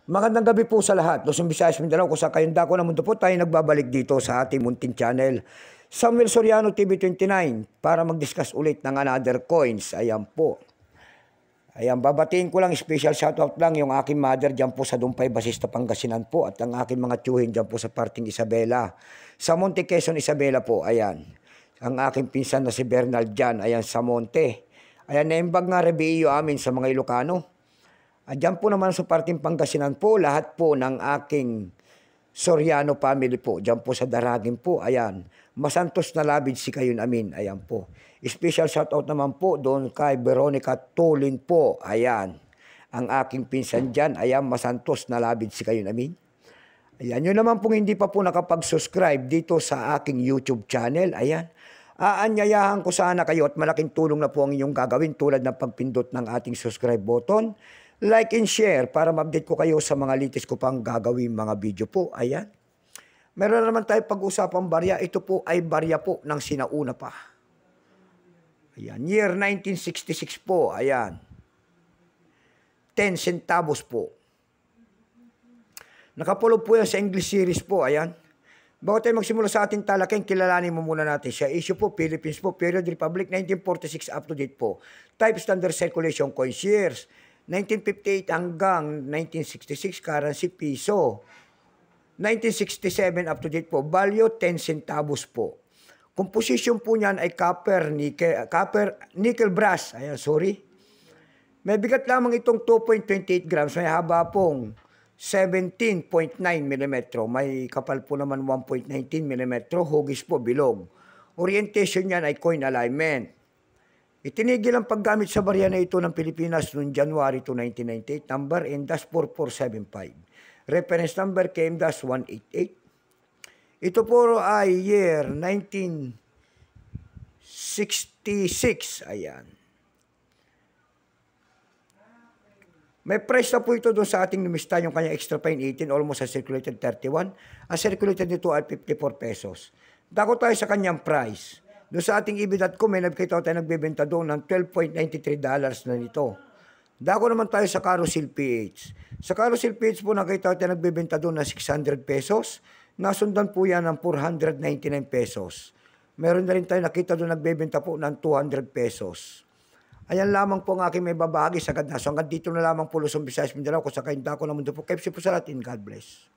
Magandang gabi po sa lahat. Luzon, Visayas, Mindanao, kung saan kayong dako ng mundo po tayo nagbabalik dito sa ating munting channel. Samuel Soriano TV29 para mag-discuss ulit ng another coins. Ayan po. Ayan, babatiin ko lang, special shoutout lang yung aking mother dyan po sa Dumpay, Basista, Pangasinan po at ang aking mga tiyuhin dyan po sa parting Isabela. Sa Monte Quezon, Isabela po, ayan. Ang aking pinsan na si Bernal dyan, ayan sa Monte. Ayan, naimbag nga rebiyo amin sa mga Ilocano. At dyan po naman sa parting Pangasinan po, lahat po ng aking Soriano family po, dyan po sa Daragin po, ayan. Masantos na labid si kayo namin, ayan po. Special shoutout naman po doon kay Veronica Tulin po, ayan. Ang aking pinsan dyan, ayan, masantos na labid si kayo namin. Ayan, yun naman pong hindi pa po nakapag-subscribe dito sa aking YouTube channel, ayan. Aanyayahan ko sana kayo at malaking tulong na po ang inyong gagawin tulad ng pagpindot ng ating subscribe button, like and share para ma-update ko kayo sa mga latest ko pang gagawin mga video po. Ayan. Meron naman tayo pag-usapang barya. Ito po ay barya po ng sinauna pa. Ayan. Year 1966 po. Ayan. 10 centavos po. Nakapulog po yan sa English series po. Ayan. Bago tayo magsimula sa ating talakay, kilalanin mo muna natin siya. Issue po, Philippines po, period Republic, 1946 up to date po. Type standard circulation coins years. 1958 hanggang 1966, currency piso. 1967 up to date po, value 10 centavos po. Composition po niyan ay copper, nickel brass. Ayan, sorry. May bigat lamang itong 2.28 grams. May haba pong 17.9 mm. May kapal po naman 1.19 mm. Hugis po, bilog. Orientation niyan ay coin alignment. Itinigil ang paggamit sa barya na ito ng Pilipinas noong January 2, 1998, number M-4475. Reference number KM-188. Ito po ay year 1966. Ayan. May price na po ito doon sa ating numista, yung kanya extra fine 18, almost sa circulated 31. Ang circulated nito ay 54 pesos. Dako tayo sa kanyang price. Doon sa ating EB.com, may nagkita tayo nagbebenta doon ng $12.93 na nito. Dako naman tayo sa Carousel PH. Sa Carousel PH po nakita tayo nagbebenta doon ng 600 pesos. Nasundan po yan ng 499 pesos. Meron na rin tayo nakita doon nagbebenta po ng 200 pesos. Ayan lamang po ang aking may babahagi sa ganda. So hanggang dito na lamang po Luzon, Visayas, Mindanao. Kung sa kayong dako na mundo po, kepsi po sa lahat. God bless.